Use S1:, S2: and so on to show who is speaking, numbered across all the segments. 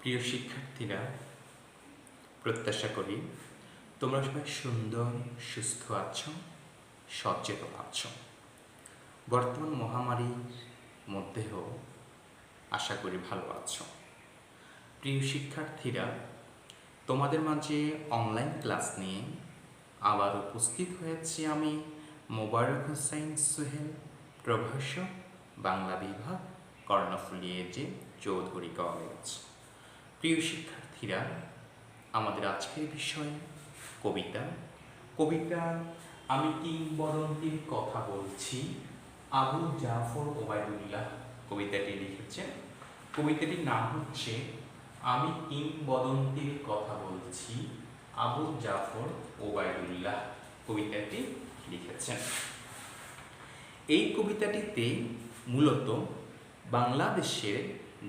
S1: প্রিয় শিক্ষার্থীরা, প্রত্যাশা করি তোমরা সবাই সুন্দর, সুস্থ আছো, সচেতন আছো। বর্তমান মহামারীর মধ্যেও আশা করি ভালো আছো। প্রিয় শিক্ষার্থীরা, তোমাদের মাঝে অনলাইন ক্লাস নিয়ে আবার উপস্থিত হয়েছি আমি, মোবারক হোসেন সোহেল, প্রভাষক, বাংলা বিভাগ, কর্ণফুলী এজে চৌধুরী কলেজ। প্রিয় শিক্ষার্থীরা, আমাদের আজকের বিষয় কবিতা। আমি কিংবদন্তির কথা বলছি, আবু জাফর ওবায়দুল্লাহ কবিতাটি লিখেছেন। কবিতাটির নাম হচ্ছে আমি কিংবদন্তির কথা বলছি, আবু জাফর ওবায়দুল্লাহ কবিতাটি লিখেছেন। এই কবিতাটিতে মূলত বাংলাদেশের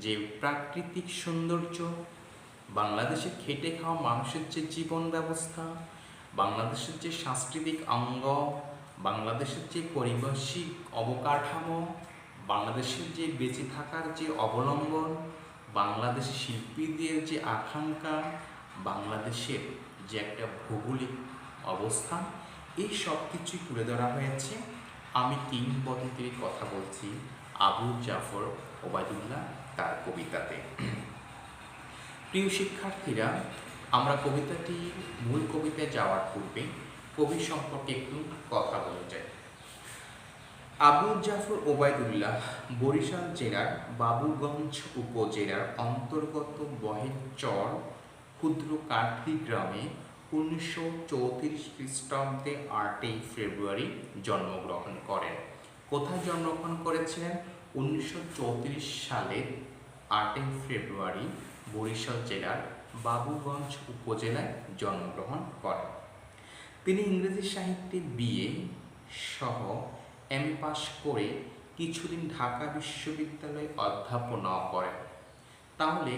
S1: যে প্রাকৃতিক সৌন্দর্য, বাংলাদেশে খেটে খাওয়া মানুষের যে জীবন ব্যবস্থা, বাংলাদেশের যে সাংস্কৃতিক অঙ্গ, বাংলাদেশের যে পারিপার্শ্বিক অবকাঠামো, বাংলাদেশের যে বেঁচে থাকার যে অবলম্বন, বাংলাদেশের শিল্পীদের যে আকাঙ্ক্ষা, বাংলাদেশের যে একটা ভৌগোলিক অবস্থান, এই সব কিছুই তুলে ধরা হয়েছে আমি কিংবদন্তির কথা বলছি, আবু জাফর ওবায়দুল্লাহ তার কবিতাতে। প্রিয় শিক্ষার্থীরা, আমরা কবিতাটির মূল কবিতায় যাওয়ার পূর্বে কবি সম্পর্কে একটু কথা বলে যাই। আবু জাফর ওবায়দুল্লাহ বরিশাল জেলার বাবুগঞ্জ উপজেলার অন্তর্গত বহেরচর ক্ষুদ্র কাঠি গ্রামে 1934 খ্রিস্টাব্দে 8 ফেব্রুয়ারি জন্মগ্রহণ করেন। কোথায় জন্মগ্রহণ করেছিলেন? 1934 সালের 8 ফেব্রুয়ারি বরিশাল জেলার বাবুগঞ্জ উপজেলায় জন্মগ্রহণ করেন। তিনি ইংরেজি সাহিত্যে বিএ সহ এমএ পাশ করে কিছুদিন ঢাকা বিশ্ববিদ্যালয়ে অধ্যাপনা করেন। তাহলে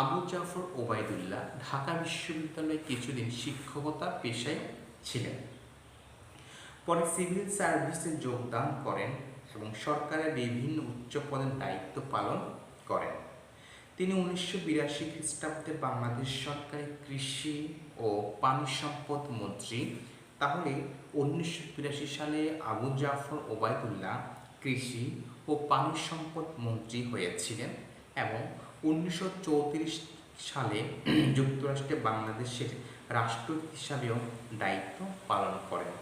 S1: আবু জাফর ওবায়দুল্লাহ ঢাকা বিশ্ববিদ্যালয়ে কিছুদিন শিক্ষকতা পেশায় ছিলেন। পরে সিভিল সার্ভিসে যোগদান করেন এবং সরকারের বিভিন্ন উচ্চ পদের দায়িত্ব পালন করেন। তিনি 1982 খ্রিস্টাব্দে বাংলাদেশ সরকারের কৃষি ও পানি সম্পদ মন্ত্রী। তাহলে 1982 সালে আবু জাফর ওবায়দুল্লাহ কৃষি ও পানি সম্পদ মন্ত্রী হয়েছিলেন এবং 1934 সালে যুক্তরাষ্ট্রে বাংলাদেশের রাষ্ট্রদূত হিসাবেও দায়িত্ব পালন করেন।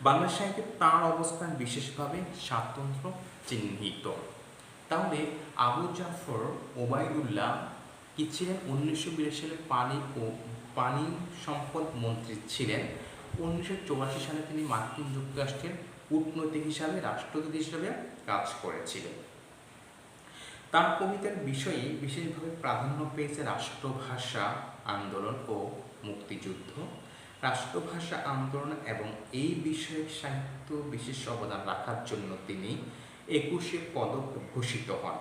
S1: বাংলা সাহিত্যে তাঁর অবস্থান বিশেষভাবে স্বাতন্ত্র্য চিহ্নিত। তাহলে আবু জাফর ওবায়দুল্লাহ কি ছিলেন? 1982 সালে পানি সম্পদ মন্ত্রী ছিলেন। 1984 সালে তিনি মার্কিন যুক্তরাষ্ট্রের কূটনৈতিক হিসাবে, রাষ্ট্রদূত হিসাবে কাজ করেছিলেন। তার কবিতার বিষয়ে বিশেষভাবে প্রাধান্য পেয়েছে রাষ্ট্রভাষা আন্দোলন ও মুক্তিযুদ্ধ। রাষ্ট্রভাষা আন্দোলন এবং এই বিষয়ক সাহিত্য বিশেষ অবদান রাখার জন্য তিনি 21 পদক ভূষিত হন।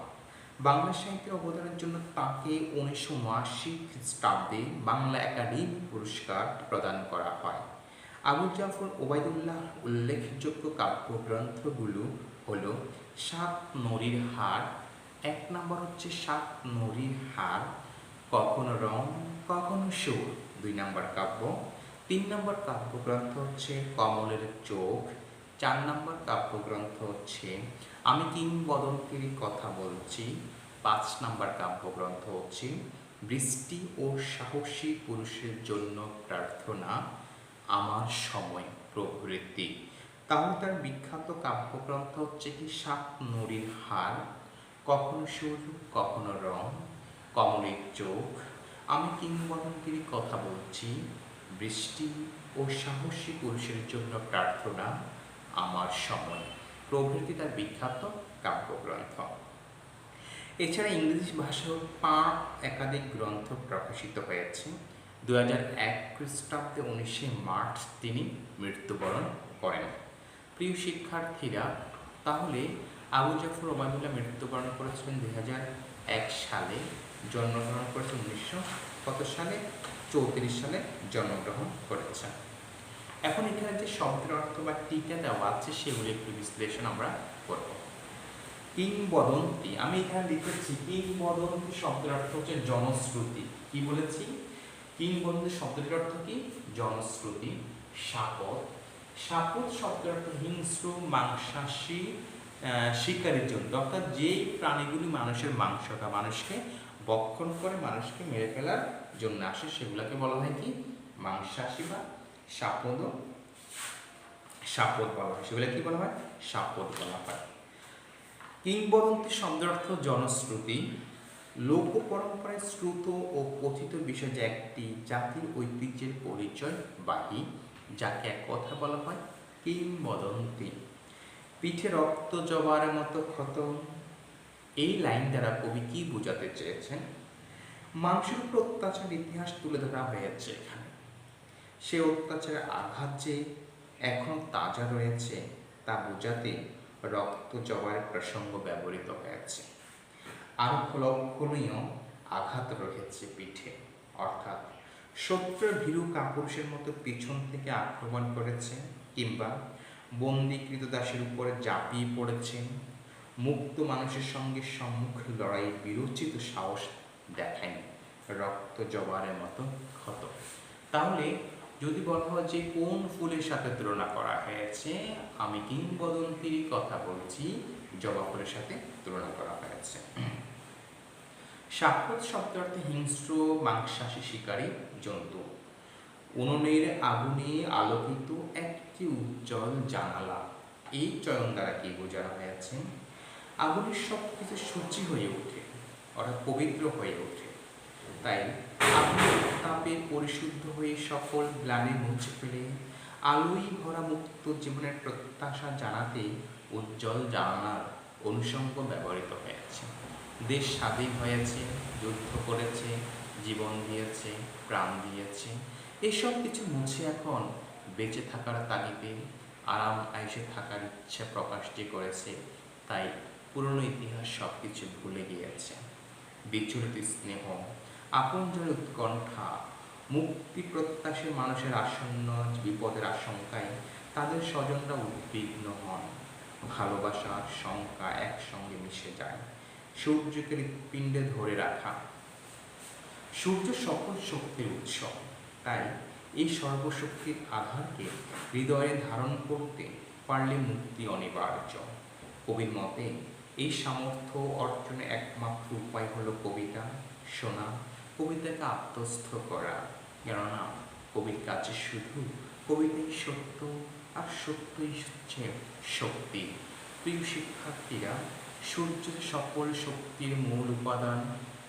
S1: বাংলা সাহিত্যের অবদানের জন্য তাকে 1979 খ্রিস্টাব্দে বাংলা একাডেমি পুরস্কার প্রদান করা হয়। আবু জাফর ওবায়দুল্লাহ উল্লেখযোগ্য কাব্যগ্রন্থগুলো হলো 7 নরীর হার। 1 নম্বর হচ্ছে 7 নরীর হার, কখনো রং কখনো সুর 2 নম্বর কাব্য। 3 নম্বর কাব্যগ্রন্থ হচ্ছে কমলের চোখ। 4 নম্বর কাব্যগ্রন্থ হচ্ছে আমি কিংবদন্তির কথা বলছি। 5 নম্বর কাব্যগ্রন্থ হচ্ছে বৃষ্টি ও সাহসী পুরুষের জন্য প্রার্থনা, আমার সময় প্রভৃতি। তাহলে তার বিখ্যাত কাব্যগ্রন্থ হচ্ছে কি 7 নরীর হার, কখনো সুর কখনো রং, কমলের চোখ, আমি কিংবদন্তির কথা বলছি, বৃষ্টি ও সাহসী পুরুষের জন্য প্রার্থনা, আমার সময় প্রভৃতি তার বিখ্যাত কাব্যগ্রন্থ। এছাড়া ইংরেজি ভাষায় তাঁর একাধিক গ্রন্থ প্রকাশিত হয়েছে। 2001 খ্রিস্টাব্দে 19 মার্চ তিনি মৃত্যুবরণ করেন। প্রিয় শিক্ষার্থীরা, তাহলে আবু জাফর ওবায়দুল্লাহ মৃত্যুবরণ করেছিলেন 2001 সালে, জন্মগ্রহণ করেছেন 1934 সালে জন্মগ্রহণ করেছেন। এখন এখানে যে শব্দের অর্থ বা টিকা দেওয়া আছে সেগুলি একটু বিশ্লেষণ আমরা করব। কিংবদন্তি, আমি এখানে লিখেছি কিংবদন্তি শব্দের অর্থ হচ্ছে জনশ্রুতি। কি বলেছি? কিংবদন্তি শব্দের অর্থ কি? জনশ্রুতি। শাপথ, শাপথ শব্দের অর্থ হিংস্র মাংসাশী শিকারীর জন্য, অর্থাৎ যে প্রাণীগুলি মানুষের মাংস বা মানুষকে ভক্ষণ করে, মানুষকে মেরে ফেলার জন্য আসে, সেগুলোকে বলা হয় কি? মাংসাশী বা শাপদ, শাপথ বলা হয়। সেগুলো কি বলা হয়? শাপথ বলা হয়। কিংবদন্তি শব্দের অর্থ জনশ্রুতি, লোক পরম্পরায় শ্রুত ও কথিত বিষয়, যা একটি জাতির ঐতিহ্যের পরিচয়বাহী, যাকে এক কথা বলা হয় কিংবদন্তি। পিঠে রক্ত জবার মতো ক্ষত, এই লাইন দ্বারা কবি কি বোঝাতে চেয়েছেন? মানুষের উপর অত্যাচার ইতিহাস তুলে ধরা হয়েছে এখানে। সে অত্যাচারের আঘাত যে এখন তাজা রয়েছে তা বোঝাতে রক্ত জবার প্রসঙ্গ ব্যবহৃত হয়েছে। আরো লক্ষণীয় আঘাত রয়েছে পিঠে, অর্থাৎ শত্রুর ভীরু কাপুরুষের মতো পিছন থেকে আক্রমণ করেছে, কিংবা বন্দীকৃত দাসের উপরে ঝাঁপিয়ে পড়েছে। মুক্ত মানুষের সঙ্গে সম্মুখে লড়াই বিরোচিত সাহস দেখায়নি, রক্ত জবারের মতো ক্ষত। তাহলে যদি বলা হয় যে কোন ফুলের সাথে তুলনা করা হয়েছে, আমি কিংবদন্তির কথা বলছি, জবা ফুলের সাথে তুলনা করা হয়েছে। শাপথ শব্দের অর্থে হিংস্র মাংসাশী শিকারী জন্তু। উনুনের আগুনে আলোকিত একটি উজ্জ্বল জানালা, এই চয়ন দ্বারা কি বোঝানো হয়েছে? আগুনের সব কিছু সূচি হয়ে ওঠে, অর্থাৎ পবিত্র হয়ে ওঠে। তাই আগুনের তাপে পরিশুদ্ধ হয়ে সকল গ্লানি মুছে ফেলে আলোই ভরা মুক্ত জীবনের প্রত্যাশা জানাতে উজ্জ্বল জানালার অনুষঙ্গ ব্যবহৃত হয়েছে। দেশ স্বাধীন হয়েছে, যুদ্ধ করেছে, জীবন দিয়েছে, প্রাণ দিয়েছে, এসব কিছু মুছে এখন বেঁচে থাকার তাগিদে আরাম আয়েশে থাকার ইচ্ছা প্রকাশ যে করেছে, তাই পুরনো ইতিহাস সব কিছু ভুলে গিয়েছে। বিচলিত স্নেহ, আপনজনের উৎকণ্ঠা, মুক্তি প্রত্যাশী মানুষের আসন্ন বিপদের আশঙ্কায় তাদের স্বজনরা উদ্বিগ্ন হন। ভালোবাসা শঙ্কা একসঙ্গে মিশে যায়। সূর্যকে হৃৎপিণ্ডে ধরে রাখা, সূর্য সকল শক্তির উৎস, তাই এই সর্বশক্তির আধারকে হৃদয়ে ধারণ করতে পারলে মুক্তি অনিবার্য। কবির মতে এই সামর্থ্য অর্জনের একমাত্র উপায় হলো কবিতা শোনা, কবিতাকে আত্মস্থ করা। কেননা কবির কাছে শুধু কবিতাই সত্য, আর সত্যই হচ্ছে শক্তি। প্রিয় শিক্ষার্থীরা, সূর্য সকল শক্তির মূল উপাদান,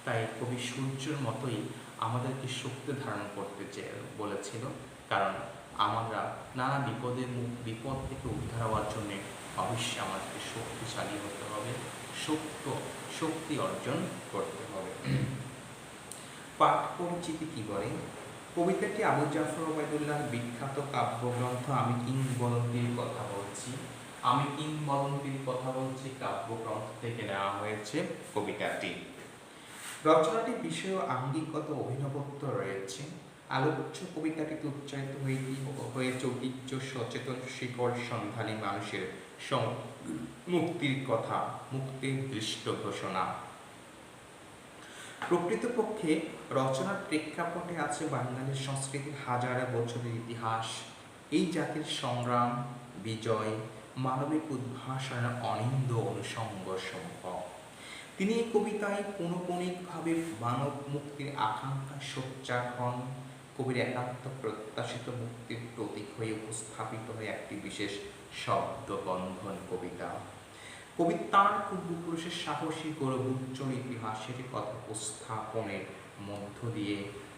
S1: তাই কবি সূর্যের মতোই আমাদেরকে শক্তি ধারণ করতে বলেছিল। কারণ আমরা নানা বিপদ থেকে উদ্ধার হওয়ার জন্য অবশ্যই আমাদেরকে শক্তিশালী হতে হবে, শক্তি অর্জন করতে হবে। পাঠ পরিচিতি কি বলে? কবিতাটি আবু জাফর ওবায়দুল্লাহ বিখ্যাত কাব্যগ্রন্থ আমি কিংবদন্তির কথা বলছি, কাব্যগ্রন্থ থেকে নেওয়া হয়েছে কবিতাটি। রচনাটি বিষয় আঙ্গিকগত অভিনবত্ব রয়েছে। আলোচ্য কবিতাটিতে উচ্চারিত হয়েছে ঐতিহ্য সচেতন শিকড় সন্ধানী মানুষের মুক্তির কথা, মুক্তির দৃষ্ট ঘোষণা। প্রকৃতপক্ষে রচনার প্রেক্ষাপটে আছে বাঙালির সংস্কৃতির হাজার বছরের ইতিহাস, এই জাতির সংগ্রাম, বিজয়, মানবিক উদ্ভাসনের অনিন্দ অনুষঙ্গ সম্ভব। তিনি এই কবিতায় পৌনঃপুনিকভাবে মানব মুক্তির আকাঙ্ক্ষা সোচ্চার হন। কবির একান্ত প্রত্যাশিত মুক্তির প্রতীক হয়ে উপস্থাপিত হয় একটি বিশেষ শব্দবন্ধন কবিতা। কবি তাঁর পূর্বপুরুষের সাহসী গৌরবোজ্জ্বল ইতিহাসের কথা উপস্থাপনের মধ্য দিয়ে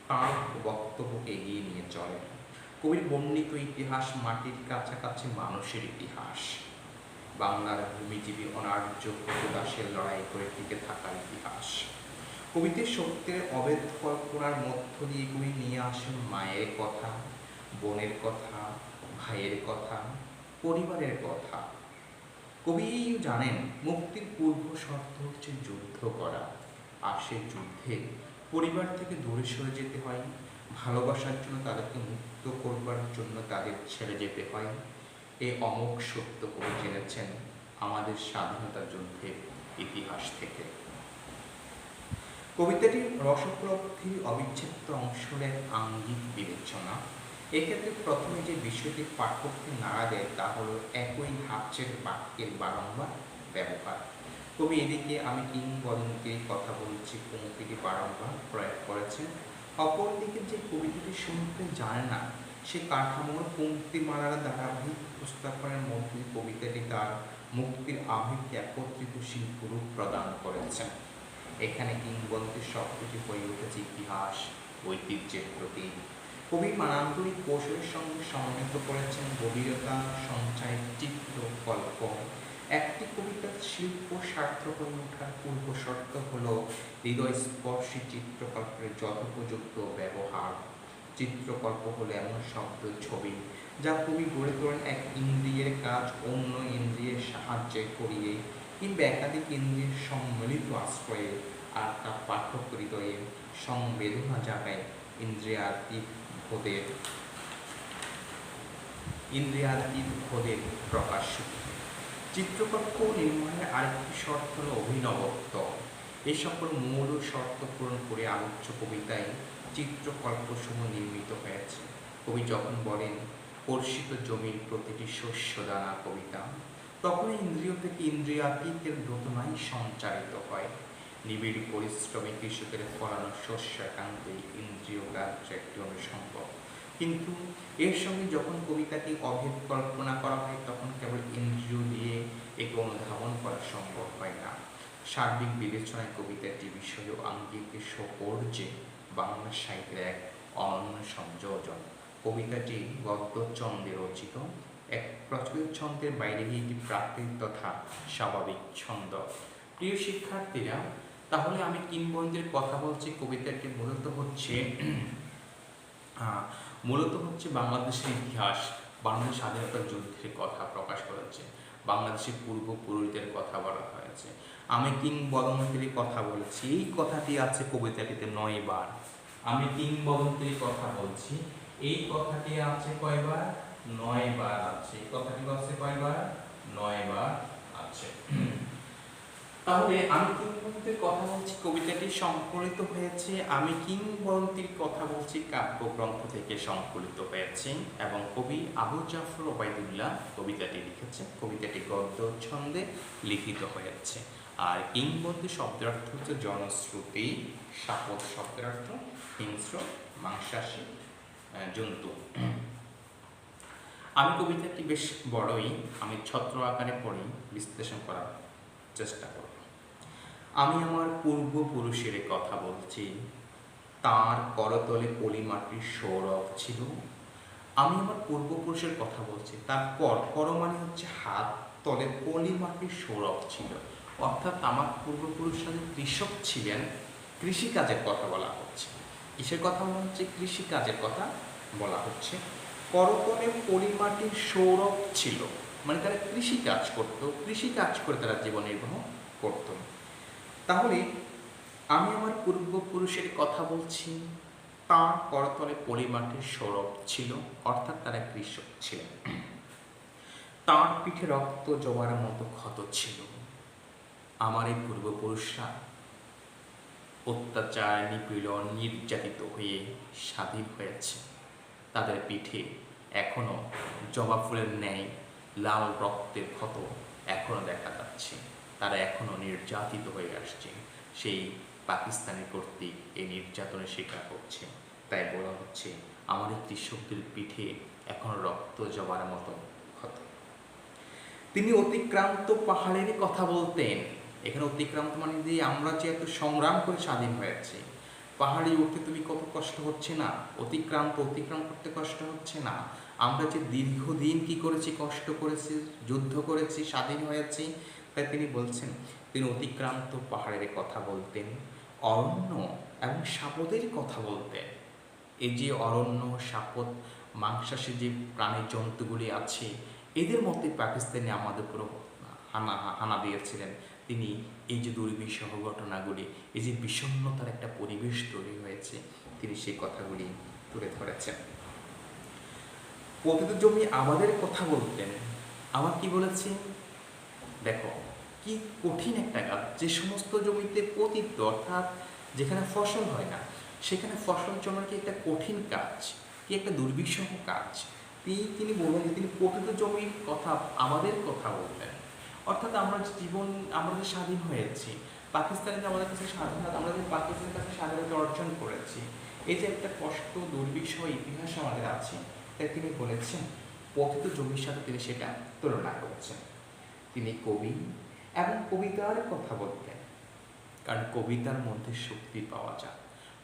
S1: তাঁর বক্তব্যকে এগিয়ে নিয়ে চলেন। কবির বর্ণিত ইতিহাস মাটির কাছাকাছি মানুষের ইতিহাস, বাংলার ভূমিজীবী অনার্য দাসের লড়াই করে টিকে থাকার ইতিহাস। কবিতে সত্যের অভেদ কল্পনার মধ্য দিয়ে কবি নিয়ে আসেন মায়ের কথা, বোনের কথা, ভাইয়ের কথা, পরিবারের কথা। কবি জানেন মুক্তির পূর্ব শর্ত হচ্ছে যুদ্ধ করা, আর সেই যুদ্ধে পরিবার থেকে দূরে সরে যেতে হয়, ভালোবাসার জন্য তাদেরকে মুক্ত করবার জন্য তাদের ছেড়ে যেতে হয়। এই অমোঘ সত্য কবি জেনেছেন আমাদের স্বাধীনতা যুদ্ধে ইতিহাস থেকে। কবিতাটি রসোপলব্ধির অবিচ্ছেদ্য অংশের এক আঙ্গিক বিবেচনা। এক্ষেত্রে প্রথমে যে বিষয়টি পাঠককে নাড়া দেয় তা হলো একই ধাঁচের বাক্যের বারংবার ব্যবহার। কবি এদিকে আমি কিংবদন্তির কথা বলছি পংক্তিটি বারংবার প্রয়োগ করেছেন। অপরদিকে যে কবিতাটি শুনতে জানে না সে কাঠামোর পংক্তিমালার ধারাবাহিক উপস্থাপনের মধ্যে কবিতাটি তার মুক্তির আবেগকে একত্রিত শিল্পরূপ প্রদান করেছেন। এখানে কিংবদন্তি শব্দটি হয়ে উঠেছে ইতিহাস ঐতিহ্যের প্রতীক। কবি মানান্তরিক কৌশলের সঙ্গে সমন্বিত করেছেন গভীরতা সঞ্চয়ের চিত্রকল্প। একটি কবিতার শিল্প সার্থক হয়ে ওঠার পূর্ব শর্ত হল হৃদয়স্পর্শী চিত্রকল্পের যথোপযুক্ত ব্যবহার। চিত্রকল্প হলো এমন শব্দ ছবি যা কবি গড়ে তোলেন এক ইন্দ্রিয়ের কাজ অন্য ইন্দ্রিয়ের সাহায্যে করিয়ে কিংবা একাধিক ইন্দ্রিয়ের সম্মিলিত আশ্রয়ে, আর তা পাঠক হৃদয়ে সংবেদনা জাগায় ইন্দ্রিয়াতীত ভোদের প্রকাশ। চিত্রকল্প নির্মাণের আরেকটি শর্ত হল অভিনবত্ব। এই সকল মূল শর্ত পূরণ করে আলোচ্য কবিতায় চিত্রকল্পসমূহ নির্মিত হয়েছে। কবি যখন বলেন কর্ষিত জমির প্রতিটি শস্য দানা কবিতা, তখন ইন্দ্রিয় থেকে ইন্দ্রিয়াতীতের দ্যোতনাই সঞ্চারিত হয়। নিবিড় পরিশ্রমে কৃষকের ফলানো শস্য একান্তে ইন্দ্রিয় গ্রাহ্য একটি অনুষঙ্গ। কিন্তু এর সঙ্গে যখন কবিতাটি অভেদ কল্পনা করা হয় তখন কেবল ইন্দ্রিয় দিয়ে একে অনুধাবন করা সম্ভব হয় না। সার্বিক বিবেচনায় কবিতাটি বিষয় ও আঙ্গিকের সৌকর্যে বাংলা সাহিত্যের এক অনন্য সংযোজন। কবিতাটি গদ্য ছন্দে রচিত, এক প্রচলিত ছন্দের বাইরে গিয়ে একটি প্রাকৃতিক তথা স্বাভাবিক ছন্দ। প্রিয় শিক্ষার্থীরা, তাহলে আমি কিংবদন্তির কথা বলছি কবিতাটি মূলত হচ্ছে বাংলাদেশের ইতিহাস, বাংলাদেশ স্বাধীনতা যুদ্ধের কথা প্রকাশ করেছে, বাংলাদেশের পূর্বপুরুষদের কথা বলা হয়েছে। আমি কিংবদন্তির কথা বলেছি, এই কথাটি আছে কবিতাটিতে 9 বার। আমি কিংবদন্তির কথা বলছি, এই কথাটি আছে কয়বার? 9 বার আছে। এই কথাটি আছে কয়বার? 9 বার আছে। তাহলে আমি কিংবদন্তির কথা বলছি কবিতাটি সংকলিত হয়েছে আমি কিংবদন্তির কথা বলছি কাব্যগ্রন্থ থেকে সংকলিত হয়েছে এবং কবি আবু জাফর ওবায়দুল্লাহ কবিতাটি লিখেছে। কবিতাটি গদ্য ছন্দে লিখিত হয়েছে। আর কিংবদন্তি শব্দের অর্থ হচ্ছে জনশ্রুতি, শাপথ শব্দের অর্থ হিংস্র মাংসাশী জন্তু। আমি কবিতাটি বেশ বড়ই, আমি ছত্র আকারে পড়ি, বিশ্লেষণ করার চেষ্টা করব। আমি আমার পূর্বপুরুষের কথা বলছি, তার করতলে পলিমাটির সৌরভ ছিল। আমি আমার পূর্বপুরুষের কথা বলছি, তার কর মানে হচ্ছে হাত, তলে পলিমাটির সৌরভ ছিল। অর্থাৎ আমার পূর্বপুরুষরা যে কৃষক ছিলেন, কৃষিকাজের কথা বলা হচ্ছে। কিসের কথা বলা হচ্ছে? কৃষিকাজের কথা বলা হচ্ছে। করতলে পলিমাটির সৌরভ ছিল মানে তারা কৃষিকাজ করত, কৃষিকাজ করে তারা জীবন নির্বাহ করত। তাহলে আমি আমার পূর্বপুরুষের কথা বলছি, তার করতলে পলিমাটির সৌরভ ছিল, অর্থাৎ তারা কৃষক ছিলেন। তার পিঠে রক্ত জমার মতো ক্ষত ছিল। আমার এই পূর্বপুরুষরা অত্যাচার, নিপীড়ন, নির্যাতিত হয়ে স্বাধীন হয়েছে। তাদের পিঠে এখনো জবা ফুলের ন্যায় লাল রক্তের ক্ষত এখনো দেখা যাচ্ছে। তারা এখনো নির্যাতিত হয়ে আসছে, সেই পাকিস্তানি কর্তৃক এই নির্যাতনের শিকার হচ্ছে। তাই বলা হচ্ছে আমার এই কৃষকদের পিঠে এখনো রক্ত জবার মতো ক্ষত। তিনি অতিক্রান্ত পাহাড়ের কথা বলতেন। এখানে অতিক্রান্ত মানে যে আমরা যে এত সংগ্রাম করে স্বাধীন হয়েছে, পাহাড়ে উঠতে তুমি কত কষ্ট হচ্ছে না? অতিক্রাম করতে কষ্ট হচ্ছে না? আমরা যে দীর্ঘদিন কি করেছি, কষ্ট করেছি, যুদ্ধ করেছি, স্বাধীন হয়েছি। তাই তিনি বলছেন তিনি অতিক্রান্ত পাহাড়ের কথা বলতেন, অরণ্য এবং সাপদের কথা বলতেন। এই যে অরণ্য, সাপদ, মাংসাশী যে প্রাণী জন্তুগুলি আছে, এদের মধ্যে পাকিস্তানি আমাদের উপর হানা দিয়েছিলেন। তিনি এই যে দুর্বিষহ ঘটনাগুলি, এই যে বিষণ্ণতার একটা পরিবেশ তৈরি হয়েছে, তিনি সেই কথাগুলি তুলে ধরেছেন। পতিত জমি আমাদের কথা বলতেন। আবার কি বলেছে দেখো, কি কঠিন একটা কাজ, যে সমস্ত জমিতে পতিত অর্থাৎ যেখানে ফসল হয় না সেখানে ফসল জমার কি একটা কঠিন কাজ, কি একটা দুর্বিষহ কাজ। তিনি বললেন যে তিনি পতিত জমির কথা, আমাদের কথা বললেন। অর্থাৎ আমরা জীবন, আমরা যে স্বাধীন হয়েছি, পাকিস্তানে যে আমাদের কাছে স্বাধীনতা, আমরা যে পাকিস্তানের কাছে স্বাধীনতা অর্জন করেছি, এই যে একটা কষ্ট দুর্বিষহ ইতিহাস আমাদের আছে, তাই তিনি বলেছেন পতিত জমির সাথে তিনি সেটা তুলনা করেছেন। তিনি কবি এবং কবিতার কথা বলতেন, কারণ কবিতার মধ্যে শক্তি পাওয়া যায়,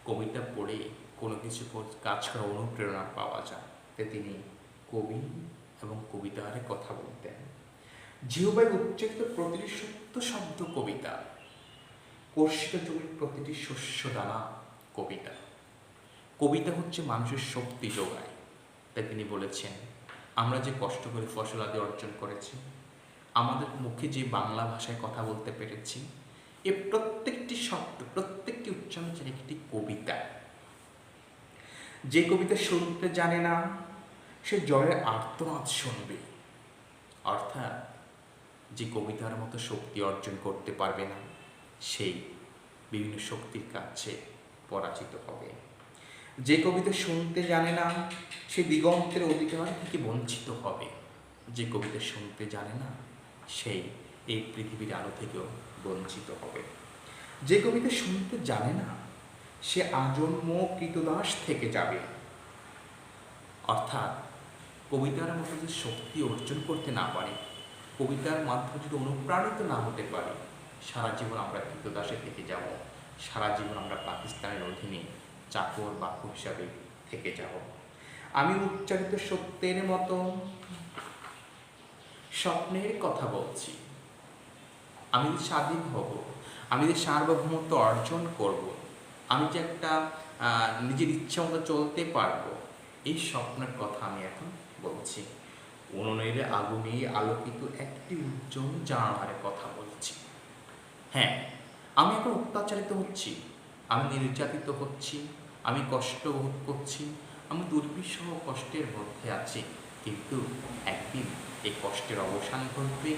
S1: কবিতা পড়ে কোনো কিছু কাজ করার অনুপ্রেরণা পাওয়া যায়, তাই তিনি কবি এবং কবিতার কথা বলতেন। জিহ্বার উচ্চারিত প্রতিটি সত্য শব্দ কবিতা, কর্ষিত জমির প্রতিটি শস্য দানা কবিতা। কবিতা হচ্ছে মানুষের শক্তি যোগায়, তাই তিনি বলেছেন আমরা যে কষ্ট করে ফসলাদি অর্জন করেছি, আমাদের মুখে যে বাংলা ভাষায় কথা বলতে পেরেছি, এ প্রত্যেকটি শব্দ, প্রত্যেকটি উচ্চারণ একটি কবিতা। যে কবিতা শুনতে জানে না সে জয়ের আর্তনাদ শুনবে, অর্থাৎ যে কবিতার মতো শক্তি অর্জন করতে পারবে না সেই বিভিন্ন শক্তির কাছে পরাজিত হবে। যে কবিতা শুনতে জানে না সে দিগন্তের অধিকার থেকে বঞ্চিত হবে। যে কবিতা শুনতে জানে না সেই এই পৃথিবীর আলো থেকেও বঞ্চিত হবে। যে কবিতা শুনতে জানে না সে আজন্ম কৃতদাস থেকে যাবে। অর্থাৎ কবিতার মতো যে শক্তি অর্জন করতে না পারে, কবিতার মাধ্যমে যদি অনুপ্রাণিত না হতে পারে, সারা জীবন আমরা কৃতদাসে থেকে যাব, সারা জীবন আমরা পাকিস্তানের অধীনে চাকর বাকর হিসাবে থেকে যাব। আমি উচ্চারিত সত্যের মতো স্বপ্নের কথা বলছি। আমি যে স্বাধীন হব, আমি যে সার্বভৌমত্ব অর্জন করব, আমি যে একটা নিজের ইচ্ছা মতো চলতে পারবো, এই স্বপ্নের কথা আমি এখন বলছি। উনুনের আগুনে আলোকিত একটি উজ্জ্বল জানালার কথা বলছি। হ্যাঁ, আমি এখন অত্যাচারিত হচ্ছি, আমি নির্যাতিত হচ্ছি, আমি কষ্ট ভোগ করছি, আমি দুর্বিষহ কষ্টের মধ্যে আছি, কিন্তু একদিন এই কষ্টের অবসান ঘটবে,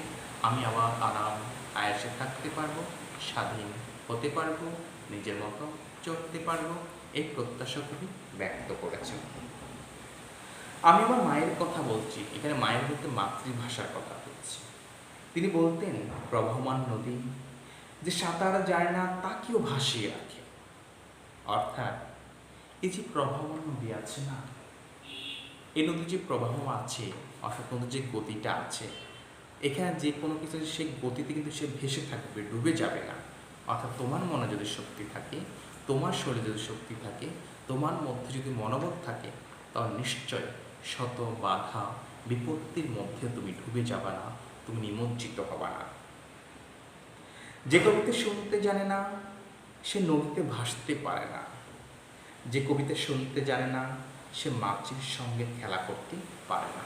S1: আমি আবার আরাম আয়েসে থাকতে পারবো, স্বাধীন হতে পারবো, নিজের মতো চলতে পারবো, এই প্রত্যাশা তিনি ব্যক্ত করেছেন। আমি আমার মায়ের কথা বলছি, এখানে মায়ের বলতে মাতৃভাষার কথা বলছি। তিনি বলতেন প্রবহমান নদী যে সাঁতার যায় না তাকেও ভাসিয়ে রাখে। অর্থাৎ এই যে প্রবহমান নদী আছে না, এই নদীর যে প্রবাহ আছে, অর্থাৎ নদীর যে গতিটা আছে, এখানে যে কোনো কিছু সেই গতিতে কিন্তু সে ভেসে থাকবে, ডুবে যাবে না। অর্থাৎ তোমার মনে যদি শক্তি থাকে, তোমার শরীরে যদি শক্তি থাকে, তোমার মধ্যে যদি মনোবল থাকে, তাহলে নিশ্চয় শত বাধা বিপত্তির মধ্যে তুমি ডুবে যাবে না, তুমি নিমজ্জিত হবা না। যে কবিতা শুনতে জানে না সে নদীতে ভাসতে পারে না। যে কবিতা শুনতে জানে না সে মাছির সঙ্গে খেলা করতে পারে না।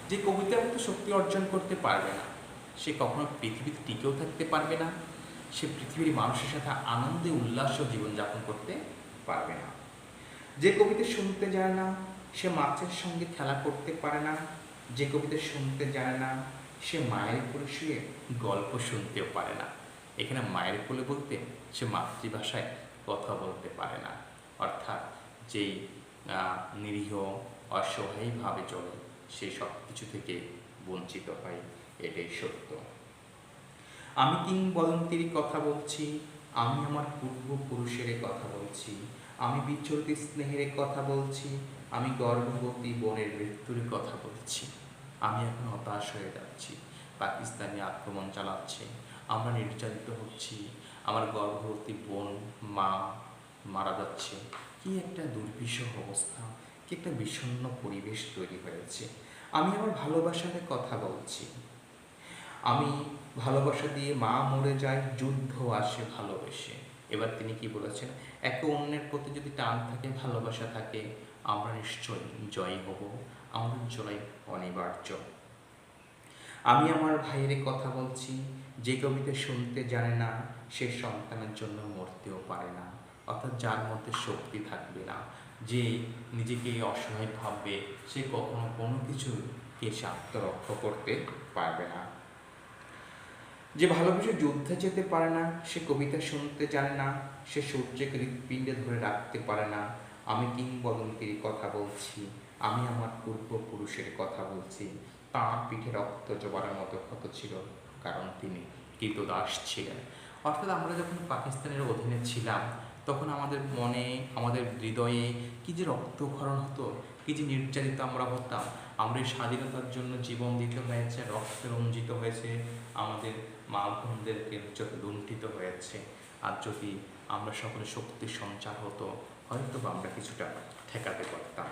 S1: যে কবিতার মতো শক্তি অর্জন করতে পারবে না সে কখনো পৃথিবীতে টিকেও থাকতে পারবে না, সে পৃথিবীর মানুষের সাথে আনন্দে উল্লাস জীবনযাপন করতে পারবে না। যে কবিতা শুনতে জানে না সে মাছের সঙ্গে খেলা করতে পারে না। যে কবিতা শুনতে জানে না সে মায়ের কোলে শুয়ে গল্প শুনতেও পারে না। এখানে মায়ের কোলে বলতে সে মাতৃভাষায় কথা বলতে পারে না। অর্থাৎ যেই নিরীহ অসহায়ভাবে চলে সে সব কিছু থেকে বঞ্চিত হয়, এটাই সত্য। আমি কিংবদন্তির কথা বলছি, আমি আমার পূর্বপুরুষের কথা বলছি, আমি বিচলিত স্নেহের কথা বলছি, আমি গর্ভবতী বোনের মৃত্যুর কথা বলছি। আমি এখন হতাশ হয়ে যাচ্ছি, পাকিস্তানি আক্রমণ চালাচ্ছে, আমরা নির্যাতিত হচ্ছি, আমার গর্ভবতী বোন মা মারা যাচ্ছে। কি একটা দুর্বিষহ অবস্থা, কি একটা বিষণ্ণ পরিবেশ তৈরি হয়েছে। আমি আমার ভালোবাসার কথা বলছি, আমি ভালোবাসা দিয়ে মা মরে যায়, যুদ্ধ আসে ভালোবেসে। এবার তিনি কি বলেছেন, একে অন্যের প্রতি যদি টান থাকে, ভালোবাসা থাকে, আমরা নিশ্চয়ই জয়ী হব, আমাদের জয় অনিবার্য। আমি আমার ভাইয়ের কথা বলছি, যে কবিতা শুনতে জানে না সে সন্তানের জন্য মরতেও পারে না। অর্থাৎ যার মধ্যে শক্তি থাকবে না, যে নিজেকে অসহায় ভাববে, সে কখনো কোনো কিছুকে সে আত্মরক্ষা করতে পারবে না। যে ভালোবেসে যুদ্ধে যেতে পারে না, সে কবিতা শুনতে জানে না, সে সূর্যকে হৃৎপিণ্ডে ধরে রাখতে পারে না। আমি কিংবদন্তির কথা বলছি, আমি আমার পূর্বপুরুষের কথা বলছি। তাঁর পিঠে রক্ত জোবারের মতো ক্ষত ছিল, কারণ তিনি কৃতদাস ছিলেন। অর্থাৎ আমরা যখন পাকিস্তানের অধীনে ছিলাম, তখন আমাদের মনে, আমাদের হৃদয়ে কি যে রক্তক্ষরণ হতো, কি যে নির্যাতিত আমরা হতাম। আমরা এই স্বাধীনতার জন্য জীবন দিতে হয়েছে, রক্তে রঞ্জিত হয়েছে, আমাদের মা বোনদেরকে যত লুণ্ঠিত হয়েছে। আর যদি আমরা সকলে শক্তি সঞ্চার হতো, হয়তো বা আমরা কিছুটা ঠেকাতে পারতাম।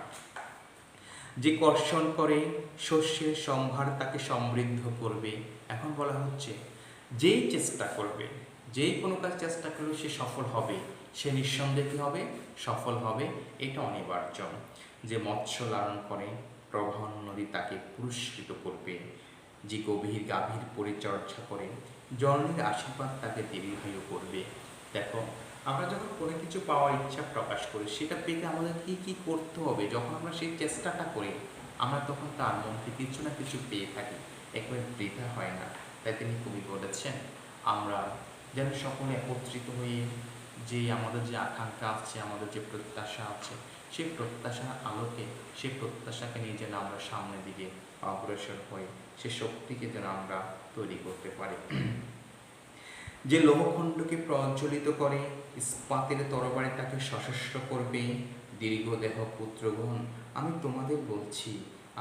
S1: যে কর্ষণ করে শস্যের সম্ভার তাকে সমৃদ্ধ করবে। এখন বলা হচ্ছে যেই চেষ্টা করবে, যেই কোনো কাজ চেষ্টা করবে, সে সফল হবে, সে নিঃসন্দেহে কী হবে, সফল হবে, এটা অনিবার্য। যে মৎস্য লালন করে প্রবাহ নদী তাকে পুরস্কৃত করবে। যে গাভীর পরিচর্যা করে জননীর আশীর্বাদ তাকে দীর্ঘায়ু করবে। দেখো, আমরা যখন কোনো কিছু পাওয়ার ইচ্ছা প্রকাশ করি, সেটা পেতে আমাদের কী কী করতে হবে, যখন আমরা সেই চেষ্টাটা করি, আমরা তখন তার মধ্যে কিছু না কিছু পেয়ে থাকি, একেবারে বৃথা হয় না। তাই তিনি কবি বলেছেন, আমরা যেন সকলে একত্রিত হয়ে যে আমাদের যে আকাঙ্ক্ষা আছে, আমাদের যে প্রত্যাশা আছে, সেই প্রত্যাশার আলোকে, সেই প্রত্যাশাকে নিয়ে যেন আমরা সামনের দিকে অগ্রসর হই, সে শক্তিকে যেন আমরা তৈরি করতে পারি। যে লৌহখণ্ডকে প্রজ্বলিত করে ইস্পাতের তরবারি তাকে সশস্ত্র করবে। দীর্ঘদেহ পুত্রগণ, আমি তোমাদের বলছি,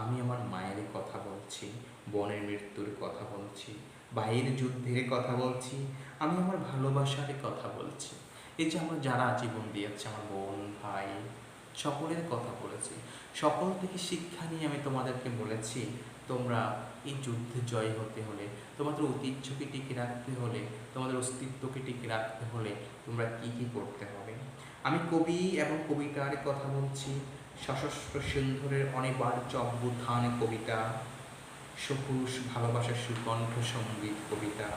S1: আমি আমার মায়ের কথা বলছি, বোনের মৃত্যুর কথা বলছি, ভাইয়ের যুদ্ধের কথা বলছি, আমি আমার ভালোবাসার কথা বলছি। এই যে আমরা যারা জীবন দিয়েছে, আমার বোন ভাই, সকলের কথা বলেছি, সকল থেকে শিক্ষা নিয়ে আমি তোমাদেরকে বলেছি, তোমরা এই যুদ্ধে জয় হতে হলে, তোমাদের ঐতিহ্যকে টিকে রাখতে হলে, তোমাদের অস্তিত্বকে টিকে রাখতে হলে তোমরা কি কি করতে হবে। আমি কবি এবং কবিতার কথা বলছি, সশস্ত্র সিন্ধুরের অনিবার্য অভ্যুত্থান কবিতা, সপুরুষ ভালোবাসার সুকণ্ঠ সঙ্গীত কবিতা,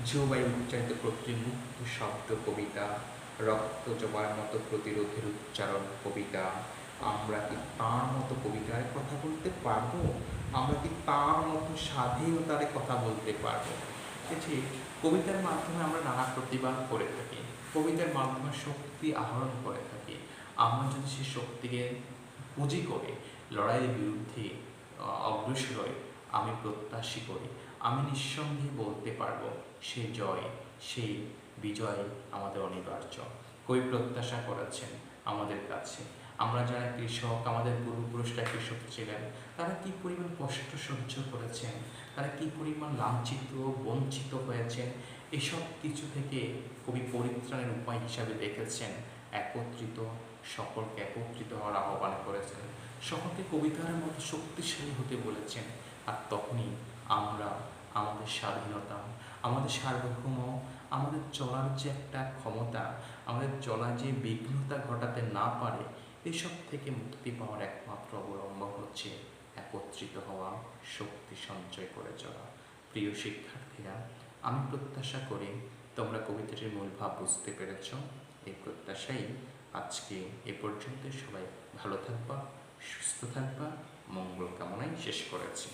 S1: জুবাই উচ্চারিত প্রতিমুক্ত শব্দ কবিতা, রক্ত জবার মতো প্রতিরোধের উচ্চারণ কবিতা। আমরা কি তাঁর মতো কবিতার কথা বলতে পারবো? আমরা কি তাঁর মতো স্বাধীনতার কথা বলতে পারবো? যে কবিতার মাধ্যমে আমরা নানা প্রতিবাদ করে থাকি, কবিতার মাধ্যমে শক্তি আহরণ করে থাকি। আমরা যদি সেই শক্তিকে পুঁজি করে লড়াইয়ের বিরুদ্ধে অগ্রসর হই, আমি প্রত্যাশী করি, আমি নিঃসন্দেহে বলতে পারবো, সে জয়, সেই বিজয় আমাদের অনিবার্য। কবি প্রত্যাশা করেছেন আমাদের কাছে, আমরা যারা কৃষক, আমাদের পূর্বপুরুষরা কৃষক ছিলেন, তারা কী পরিমাণ কষ্ট সহ্য করেছেন, তারা কী পরিমাণ লাঞ্ছিত বঞ্চিত হয়েছেন, এসব কিছু থেকে কবি পরিত্রাণের উপায় হিসাবে দেখেছেন একত্রিত, সকলকে একত্রিত হওয়ার আহ্বান করেছেন, সকলকে কবিতার মতো শক্তিশালী হতে বলেছেন। আর তখনই আমরা আমাদের স্বাধীনতা, আমাদের সার্বভৌম, আমাদের চলার যে একটা ক্ষমতা, আমাদের চলার যে বিঘ্নতা ঘটাতে না পারে, এসব থেকে মুক্তি পাওয়ার একমাত্র অবলম্বন হচ্ছে একত্রিত হওয়া, শক্তি সঞ্চয় করে চলা। প্রিয় শিক্ষার্থীরা, আমি প্রত্যাশা করি তোমরা কবিতাটির মূল ভাব বুঝতে পেরেছ। এই প্রত্যাশাই আজকে এ পর্যন্ত। সবাই ভালো থাকবা, সুস্থ থাকবা, মঙ্গল কামনায় শেষ করেছি।